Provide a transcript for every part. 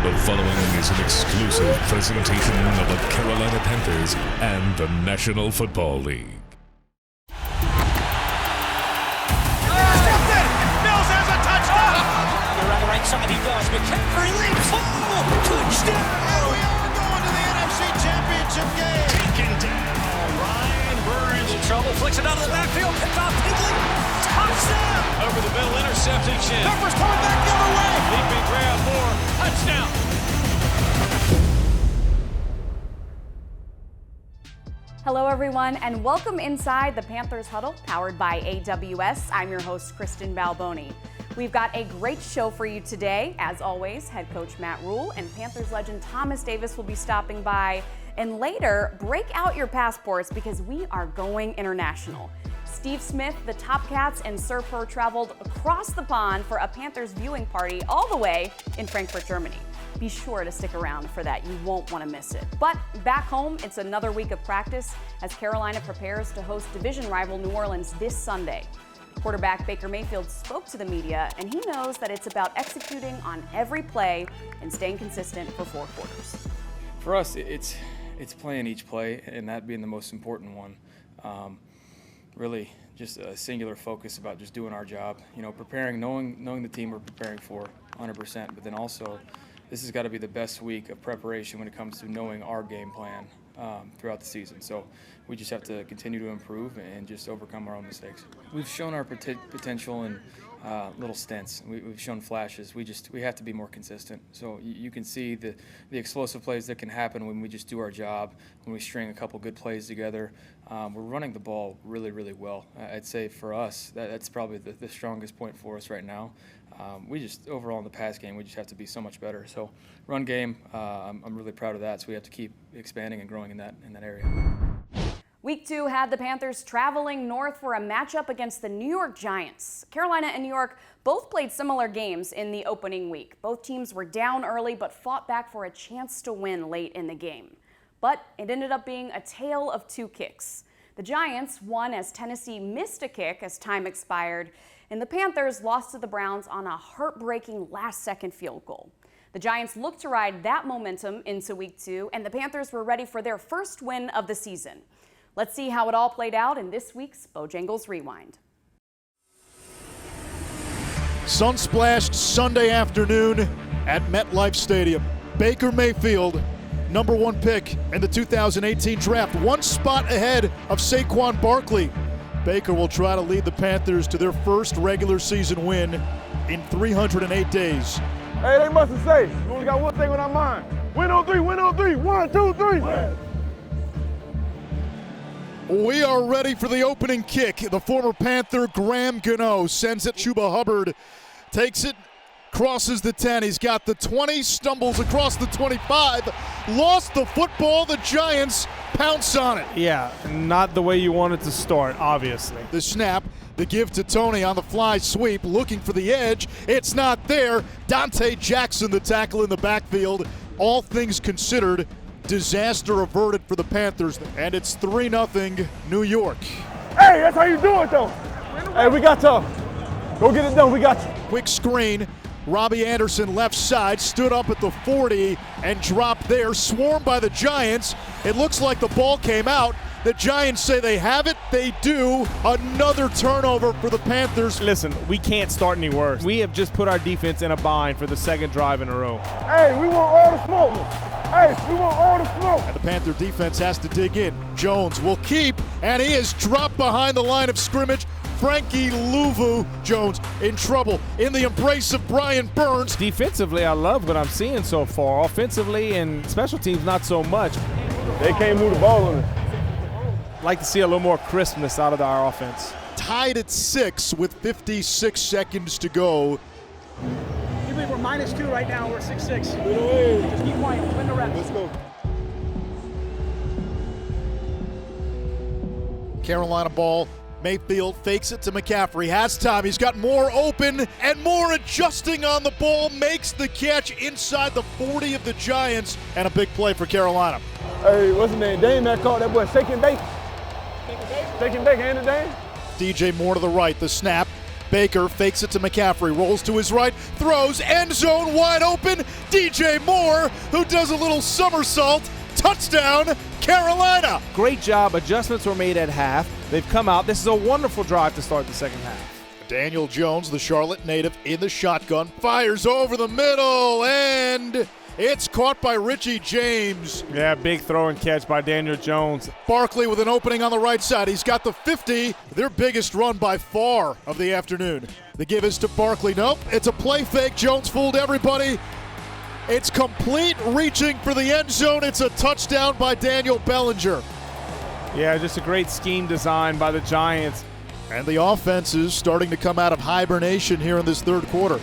The following is an exclusive presentation of the Carolina Panthers and the National Football League. Side he does, McCaffrey leaps, touchdown! And we are going to the NFC Championship game. Taken down, Ryan Burns in trouble, flicks it out of the backfield, picked off Higley, touchdown! Over the middle, intercepted Chin. Peppers coming back the other way. Leaping grab, Moore, touchdown! Hello everyone and welcome inside the Panthers Huddle, powered by AWS. I'm your host, Kristen Balboni. We've got a great show for you today. As always, head coach Matt Rule and Panthers legend Thomas Davis will be stopping by. And later, break out your passports because we are going international. Steve Smith, the Top Cats, and Sir Purr traveled across the pond for a Panthers viewing party all the way in Frankfurt, Germany. Be sure to stick around for that. You won't want to miss it. But back home, it's another week of practice as Carolina prepares to host division rival New Orleans this Sunday. Quarterback Baker Mayfield spoke to the media, and he knows that it's about executing on every play and staying consistent for 4 quarters. For us, it's playing each play, and that being the most important one. Really, just a singular focus about just doing our job. You know, preparing, knowing the team we're preparing for 100%, but then also this has got to be the best week of preparation when it comes to knowing our game plan throughout the season. So we just have to continue to improve and just overcome our own mistakes. We've shown our potential in little stints. We've shown flashes. We have to be more consistent. So you can see the explosive plays that can happen when we just do our job, when we string a couple good plays together. We're running the ball really, really well. I'd say for us, that's probably the strongest point for us right now. We just, overall in the pass game, we just have to be so much better. So run game, I'm really proud of that. So we have to keep expanding and growing in that area. Week 2 had the Panthers traveling north for a matchup against the New York Giants. Carolina and New York both played similar games in the opening week. Both teams were down early but fought back for a chance to win late in the game. But it ended up being a tale of 2 kicks. The Giants won as Tennessee missed a kick as time expired, and the Panthers lost to the Browns on a heartbreaking last-second field goal. The Giants looked to ride that momentum into Week 2, and the Panthers were ready for their first win of the season. Let's see how it all played out in this week's Bojangles Rewind. Sun-splashed Sunday afternoon at MetLife Stadium. Baker Mayfield, number 1 pick in the 2018 draft, 1 spot ahead of Saquon Barkley. Baker will try to lead the Panthers to their first regular season win in 308 days. Hey, they must have said, we only got one thing on our mind. Win on 3, win on 3. 1, 2, 3. Win. We are ready for the opening kick. The former Panther Graham Gano sends it. Chuba Hubbard takes it, crosses the 10. He's got the 20, stumbles across the 25, lost the football. The Giants pounce on it. Yeah, not the way you wanted to start, obviously. The snap, the give to Tony on the fly sweep, looking for the edge. It's not there. Dante Jackson, the tackle in the backfield. All things considered, disaster averted for the Panthers, and it's 3-0 New York. Hey, that's how you do it, though. Hey, we got to go get it done. We got you. Quick screen. Robbie Anderson left side, stood up at the 40 and dropped there, swarmed by the Giants. It looks like the ball came out. The Giants say they have it. They do. Another turnover for the Panthers. Listen, we can't start any worse. We have just put our defense in a bind for the 2nd drive in a row. Hey, we want all the smoke. Hey, we want all the smoke. And the Panther defense has to dig in. Jones will keep, and he is dropped behind the line of scrimmage. Frankie Louvu Jones in trouble in the embrace of Brian Burns. Defensively, I love what I'm seeing so far. Offensively and special teams, not so much. They can't move the ball on us. Like to see a little more crispness out of our offense. Tied at 6 with 56 seconds to go. We're -2 right now. We're 6-6. Just keep quiet. Win the rep. Let's go. Carolina ball. Mayfield fakes it to McCaffrey. Has time. He's got more open and more adjusting on the ball. Makes the catch inside the 40 of the Giants. And a big play for Carolina. Hey, what's his name? Dame that called that boy shaking bake. Shaking bake, ain't it, Dame? DJ Moore to the right. The snap. Baker fakes it to McCaffrey, rolls to his right, throws, end zone wide open. DJ Moore, who does a little somersault. Touchdown, Carolina. Great job. Adjustments were made at half. They've come out. This is a wonderful drive to start the second half. Daniel Jones, the Charlotte native, in the shotgun, fires over the middle, and it's caught by Richie James. Yeah, big throw and catch by Daniel Jones. Barkley with an opening on the right side. He's got the 50, their biggest run by far of the afternoon. The give is to Barkley. Nope, it's a play fake. Jones fooled everybody. It's complete reaching for the end zone. It's a touchdown by Daniel Bellinger. Yeah, just a great scheme design by the Giants. And the offense is starting to come out of hibernation here in this third quarter.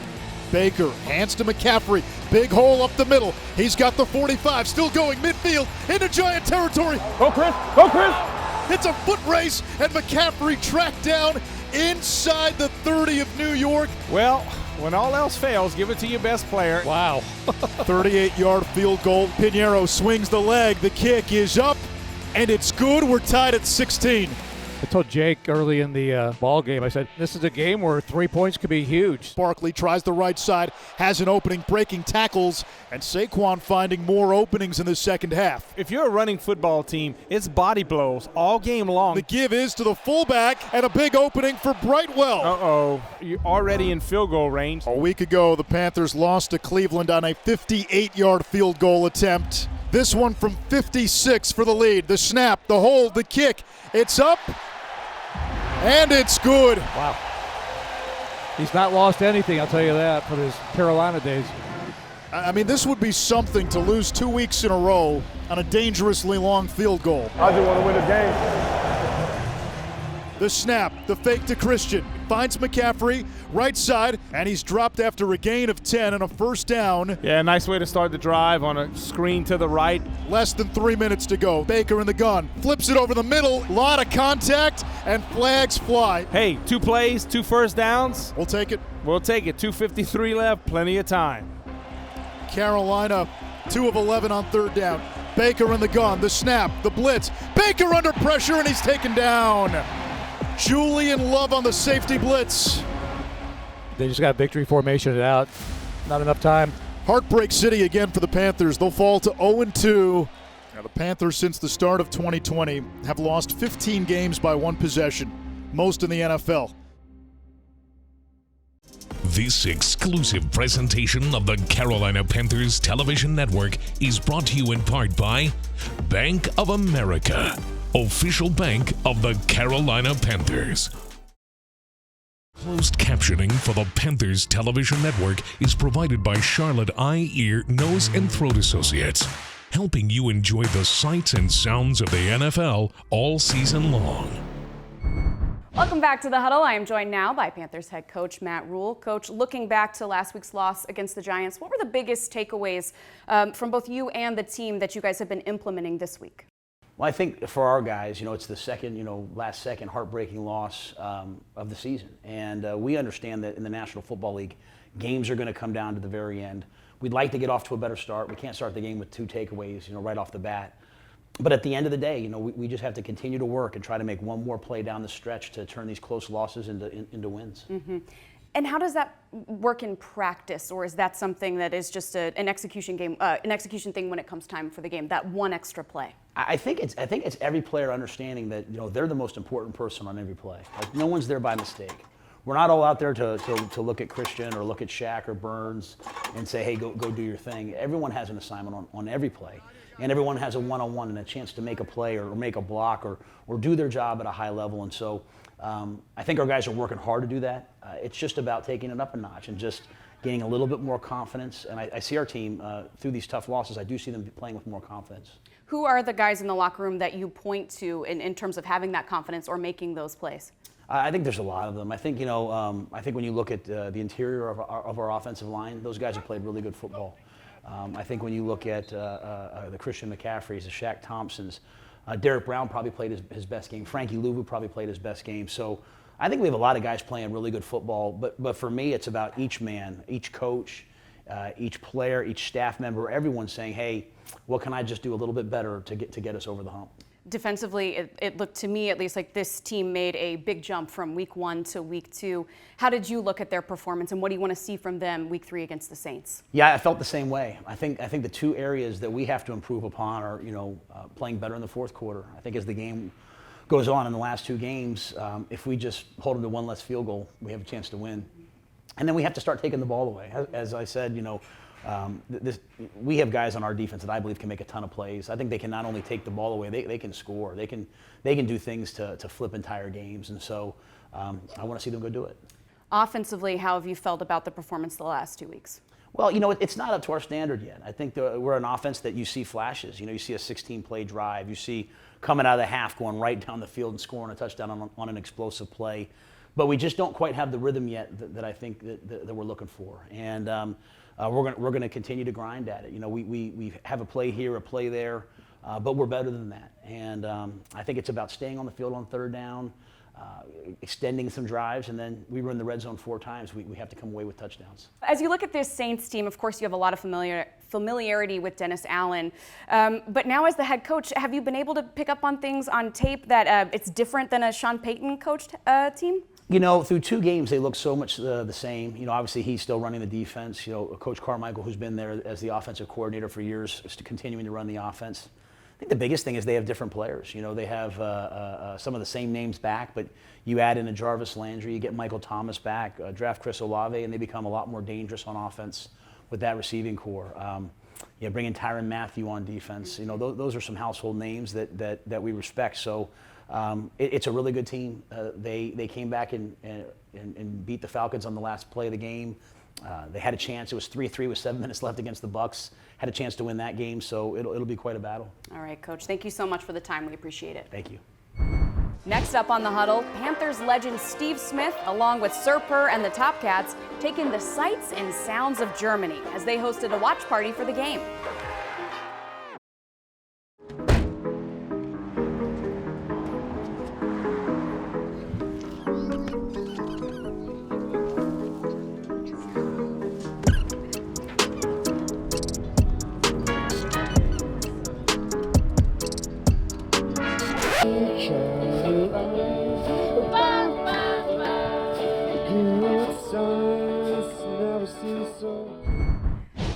Baker hands to McCaffrey. Big hole up the middle. He's got the 45, still going midfield into Giant territory. Go, Chris. Go, Chris. It's a foot race, and McCaffrey tracked down inside the 30 of New York. Well, when all else fails, give it to your best player. Wow. 38-yard field goal. Pinheiro swings the leg. The kick is up, and it's good. We're tied at 16. I told Jake early in the ball game, I said, this is a game where 3 points could be huge. Barkley tries the right side, has an opening, breaking tackles, and Saquon finding more openings in the second half. If you're a running football team, it's body blows all game long. The give is to the fullback, and a big opening for Brightwell. Uh-oh, you're already in field goal range. A week ago, the Panthers lost to Cleveland on a 58-yard field goal attempt. This one from 56 for the lead. The snap, the hold, the kick. It's up, and it's good. Wow. He's not lost anything, I'll tell you that, from his Carolina days. I mean, this would be something to lose 2 weeks in a row on a dangerously long field goal. I just want to win the game. The snap, the fake to Christian. Finds McCaffrey, right side, and he's dropped after a gain of 10 and a first down. Yeah, nice way to start the drive on a screen to the right. Less than 3 minutes to go. Baker in the gun. Flips it over the middle. Lot of contact, and flags fly. Hey, 2 plays, 2 first downs. We'll take it. We'll take it. 2:53 left, plenty of time. Carolina, 2 of 11 on third down. Baker in the gun. The snap, the blitz. Baker under pressure, and he's taken down. Julian Love on the safety blitz. They just got victory formation it out. Not enough time. Heartbreak City again for the Panthers. They'll fall to 0-2. Now, the Panthers, since the start of 2020, have lost 15 games by 1 possession, most in the NFL. This exclusive presentation of the Carolina Panthers Television Network is brought to you in part by Bank of America, official bank of the Carolina Panthers. Closed captioning for the Panthers Television Network is provided by Charlotte Eye, Ear, Nose, and Throat Associates, helping you enjoy the sights and sounds of the NFL all season long. Welcome back to the Huddle. I am joined now by Panthers head coach Matt Rhule. Coach, looking back to last week's loss against the Giants, what were the biggest takeaways from both you and the team that you guys have been implementing this week? Well, I think for our guys, it's the second, last second heartbreaking loss of the season. And we understand that in the National Football League, games are going to come down to the very end. We'd like to get off to a better start. We can't start the game with 2 takeaways, right off the bat. But at the end of the day, we just have to continue to work and try to make one more play down the stretch to turn these close losses into wins. Mm-hmm. And how does that work in practice, or is that something that is just an execution thing when it comes time for the game? That one extra play. I think it's every player understanding that they're the most important person on every play. Like, no one's there by mistake. We're not all out there to look at Christian or look at Shaq or Burns and say, hey, go do your thing. Everyone has an assignment on every play. And everyone has a one-on-one and a chance to make a play or make a block or do their job at a high level. And so I think our guys are working hard to do that. It's just about taking it up a notch and just gaining a little bit more confidence. And I see our team, through these tough losses, I do see them playing with more confidence. Who are the guys in the locker room that you point to in terms of having that confidence or making those plays? I think there's a lot of them. I think, I think when you look at the interior of our offensive line, those guys have played really good football. I think when you look at the Christian McCaffreys, the Shaq Thompsons, Derek Brown probably played his best game. Frankie Louvu probably played his best game. So I think we have a lot of guys playing really good football. But for me, it's about each man, each coach, each player, each staff member, everyone saying, hey, what can I just do a little bit better to get us over the hump? Defensively, it looked to me, at least, like this team made a big jump from week 1 to week 2. How did you look at their performance, and what do you want to see from them week 3 against the Saints? Yeah, I felt the same way. I think the two areas that we have to improve upon are, playing better in the fourth quarter. I think as the game goes on in the last 2 games, if we just hold them to 1 less field goal, we have a chance to win. And then we have to start taking the ball away. As I said, we have guys on our defense that I believe can make a ton of plays. I think they can not only take the ball away, they can score. They can do things to flip entire games. And so I want to see them go do it. Offensively, how have you felt about the performance the last 2 weeks? Well, it's not up to our standard yet. I think we're an offense that you see flashes. You see a 16-play drive. You see coming out of the half going right down the field and scoring a touchdown on an explosive play. But we just don't quite have the rhythm yet that I think that we're looking for. And we're going to continue to grind at it. We have a play here, a play there, but we're better than that. And I think it's about staying on the field on third down, extending some drives, and then we run the red zone 4 times. We have to come away with touchdowns. As you look at this Saints team, of course, you have a lot of familiarity with Dennis Allen. But now as the head coach, have you been able to pick up on things on tape that it's different than a Sean Payton coached team? Through 2 games, they look so much the same. Obviously, he's still running the defense. Coach Carmichael, who's been there as the offensive coordinator for years, is continuing to run the offense. I think the biggest thing is they have different players. They have some of the same names back, but you add in a Jarvis Landry, you get Michael Thomas back, draft Chris Olave, and they become a lot more dangerous on offense with that receiving core. Bringing Tyrann Mathieu on defense. Those are some household names that we respect. So it's a really good team. They came back and beat the Falcons on the last play of the game. They had a chance. It was 3-3 with 7 minutes left against the Bucs. Had a chance to win that game, so it'll be quite a battle. All right, Coach. Thank you so much for the time. We appreciate it. Thank you. Next up on the huddle, Panthers legend Steve Smith, along with Sir Purr and the Top Cats, take in the sights and sounds of Germany as they hosted a watch party for the game.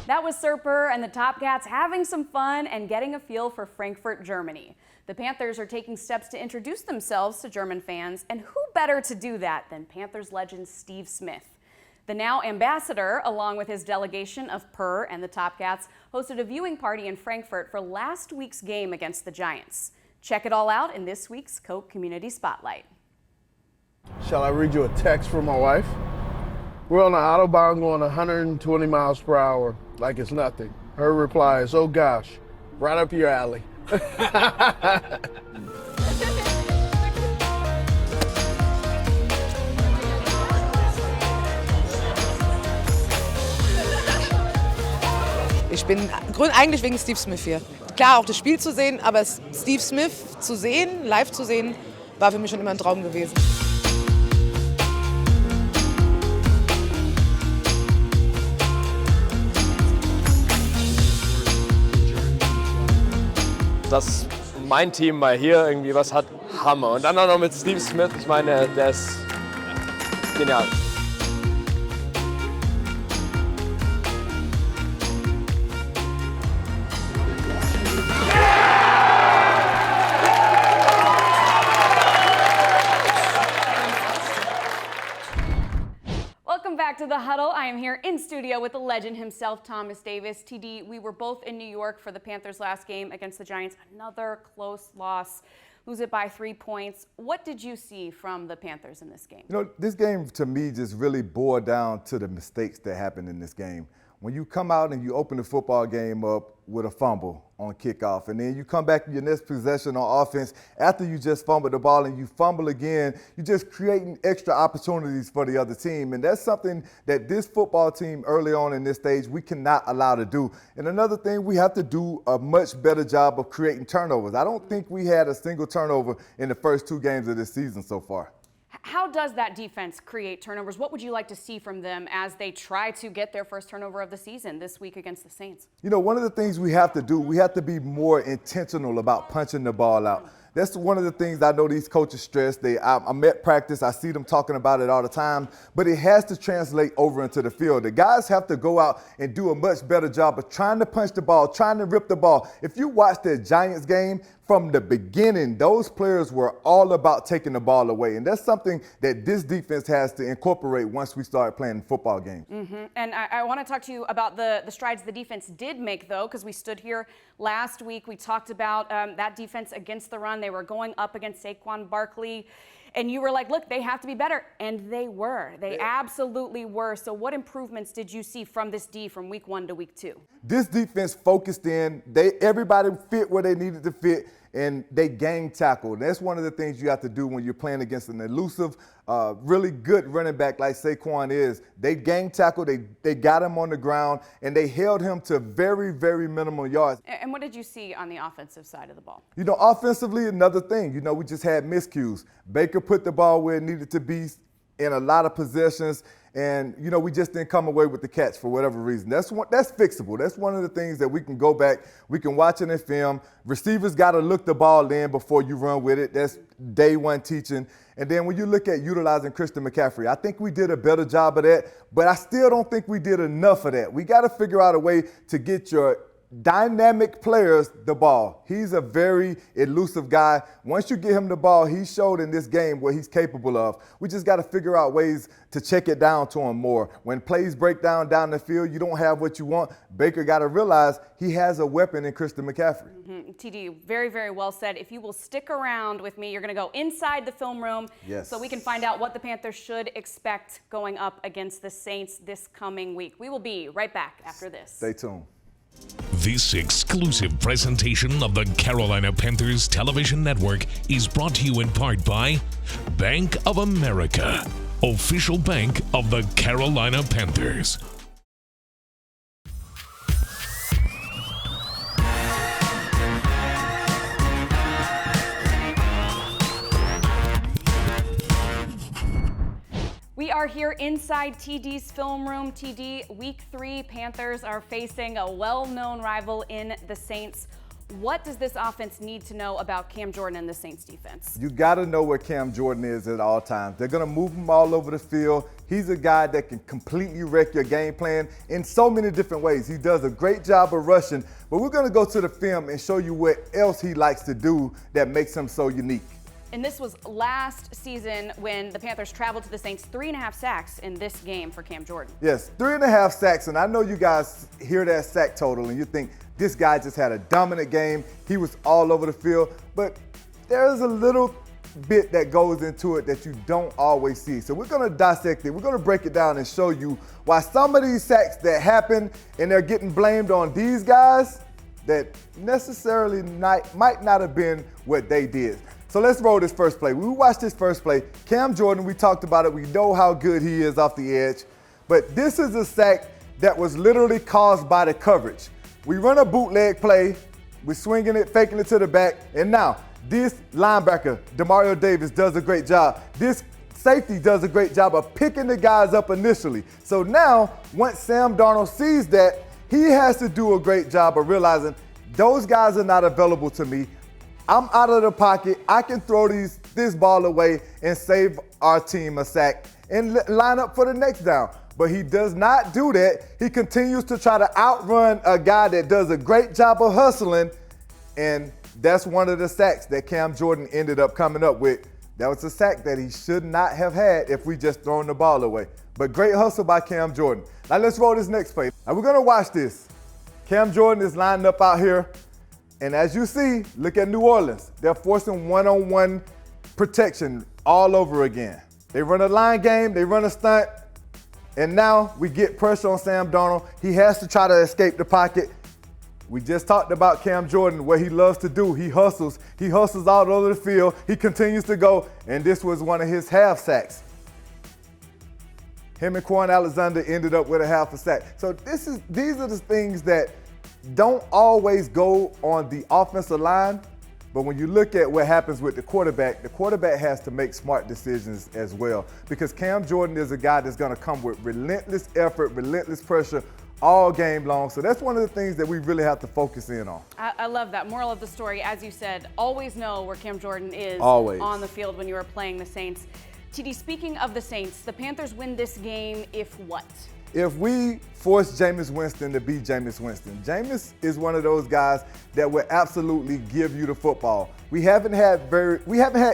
That was Sir Purr and the Top Cats having some fun and getting a feel for Frankfurt, Germany. The Panthers are taking steps to introduce themselves to German fans, and who better to do that than Panthers legend Steve Smith? The now ambassador, along with his delegation of Purr and the Top Cats, hosted a viewing party in Frankfurt for last week's game against the Giants. Check it all out in this week's Coke Community Spotlight. Shall I read you a text from my wife? We're on the Autobahn going 120 miles per hour like it's nothing. Her reply is, oh gosh, right up your alley. Ich bin eigentlich wegen Steve Smith hier. Klar, auch das Spiel zu sehen, aber Steve Smith zu sehen, live zu sehen, war für mich schon immer ein Traum gewesen. Dass mein Team mal hier irgendwie was hat, Hammer. Und dann auch noch mit Steve Smith, ich meine, der ist genial. Back to the huddle. I am here in studio with the legend himself, Thomas Davis. TD, we were both in New York for the Panthers' last game against the Giants. Another close loss. Lose it by 3 points. What did you see from the Panthers in this game? This game to me just really boiled down to the mistakes that happened in this game. When you come out and you open the football game up with a fumble on kickoff, and then you come back to your next possession on offense after you just fumbled the ball and you fumble again, you're just creating extra opportunities for the other team. And that's something that this football team early on in this stage, we cannot allow to do. And another thing, we have to do a much better job of creating turnovers. I don't think we had a single turnover in the first 2 games of this season so far. How does that defense create turnovers? What would you like to see from them as they try to get their first turnover of the season this week against the Saints? You know, one of the things we have to do, we have to be more intentional about punching the ball out. That's one of the things I know these coaches stress. I'm at practice, I see them talking about it all the time, but it has to translate over into the field. The guys have to go out and do a much better job of trying to punch the ball, trying to rip the ball. If you watch the Giants game, from the beginning, those players were all about taking the ball away. And that's something that this defense has to incorporate once we start playing football games. And I want to talk to you about the strides the defense did make, though, because we stood here last week. We talked about that defense against the run. They were going up against Saquon Barkley. And you were like, look, they have to be better. And they were. They absolutely were. So what improvements did you see from this D from week 1 to week 2? This defense focused in. Everybody fit where they needed to fit, and they gang tackled. That's one of the things you have to do when you're playing against an elusive, really good running back like Saquon is. They gang tackled, they got him on the ground, and they held him to very, very minimal yards. And what did you see on the offensive side of the ball? You know, offensively, another thing, we just had miscues. Baker put the ball where it needed to be in a lot of possessions, and, we just didn't come away with the catch for whatever reason. That's fixable. That's one of the things that we can go back, we can watch it in film. Receivers got to look the ball in before you run with it. That's day one teaching. And then when you look at utilizing Christian McCaffrey, I think we did a better job of that, but I still don't think we did enough of that. We got to figure out a way to get your dynamic players the ball. He's a very elusive guy. Once you get him the ball, he showed in this game what he's capable of. We just got to figure out ways to check it down to him more. When plays break down the field, you don't have what you want. Baker got to realize he has a weapon in Christian McCaffrey. TD, very, very well said. If you will stick around with me, you're going to go inside the film room so we can find out what the Panthers should expect going up against the Saints this coming week. We will be right back after this. Stay tuned. This exclusive presentation of the Carolina Panthers Television Network is brought to you in part by Bank of America, official bank of the Carolina Panthers. We are here inside TD's film room. TD, week 3, Panthers are facing a well-known rival in the Saints. What does this offense need to know about Cam Jordan and the Saints defense? You got to know where Cam Jordan is at all times. They're going to move him all over the field. He's a guy that can completely wreck your game plan in so many different ways. He does a great job of rushing, but we're going to go to the film and show you what else he likes to do that makes him so unique. And this was last season when the Panthers traveled to the Saints. 3.5 sacks in this game for Cam Jordan. Yes, 3.5 sacks. And I know you guys hear that sack total and you think this guy just had a dominant game. He was all over the field. But there's a little bit that goes into it that you don't always see. So we're going to dissect it. We're going to break it down and show you why some of these sacks that happen and they're getting blamed on these guys that necessarily might not have been what they did. So let's roll this first play. We watched this first play. Cam Jordan, we talked about it. We know how good he is off the edge. But this is a sack that was literally caused by the coverage. We run a bootleg play. We're swinging it, faking it to the back. And now this linebacker, Demario Davis, does a great job. This safety does a great job of picking the guys up initially. So now, once Sam Darnold sees that, he has to do a great job of realizing those guys are not available to me. I'm out of the pocket. I can throw this ball away and save our team a sack and line up for the next down. But he does not do that. He continues to try to outrun a guy that does a great job of hustling, and that's one of the sacks that Cam Jordan ended up coming up with. That was a sack that he should not have had if we just thrown the ball away. But great hustle by Cam Jordan. Now let's roll this next play. Now we're going to watch this. Cam Jordan is lined up out here. And as you see, look at New Orleans. They're forcing one-on-one protection all over again. They run a line game, they run a stunt, and now we get pressure on Sam Darnold. He has to try to escape the pocket. We just talked about Cam Jordan, what he loves to do. He hustles all over the field. He continues to go, and this was one of his half sacks. Him and Quan Alexander ended up with a half a sack. So these are the things that don't always go on the offensive line, But when you look at what happens with the quarterback has to make smart decisions as well, because Cam Jordan is a guy that's going to come with relentless effort, relentless pressure all game long. So that's one of the things that we really have to focus in on. I love that. Moral of the story, as you said, always know where Cam Jordan is on the field when you are playing the Saints. TD, speaking of the Saints, the Panthers win this game if what? If we force Jameis Winston to be Jameis Winston. Jameis is one of those guys that will absolutely give you the football. We haven't had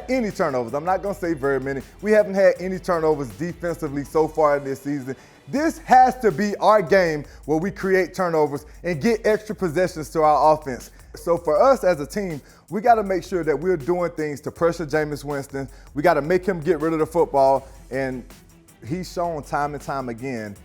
any turnovers. I'm not going to say very many. We haven't had any turnovers defensively so far in this season. This has to be our game where we create turnovers and get extra possessions to our offense. So for us as a team, we got to make sure that we're doing things to pressure Jameis Winston. We got to make him get rid of the football, and he's shown time and time again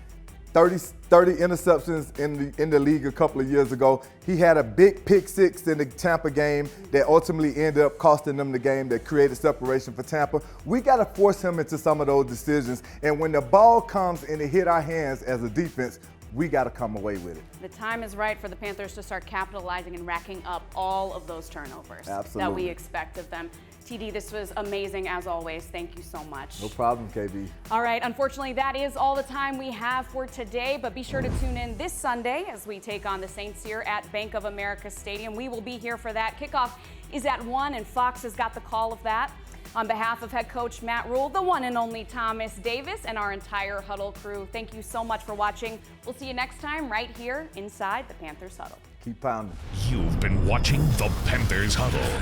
30 interceptions in the league a couple of years ago. He had a big pick six in the Tampa game that ultimately ended up costing them the game, that created separation for Tampa. We got to force him into some of those decisions. And when the ball comes and it hit our hands as a defense, we got to come away with it. The time is right for the Panthers to start capitalizing and racking up all of those turnovers that we expect of them. TD, this was amazing as always. Thank you so much. No problem, KB. All right, unfortunately, that is all the time we have for today, but be sure to tune in this Sunday as we take on the Saints here at Bank of America Stadium. We will be here for that. Kickoff is at 1, and Fox has got the call of that. On behalf of head coach Matt Rule, the one and only Thomas Davis, and our entire Huddle crew, thank you so much for watching. We'll see you next time right here inside the Panthers Huddle. Keep pounding. You've been watching the Panthers Huddle,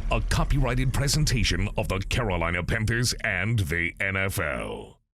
a copyrighted presentation of the Carolina Panthers and the NFL.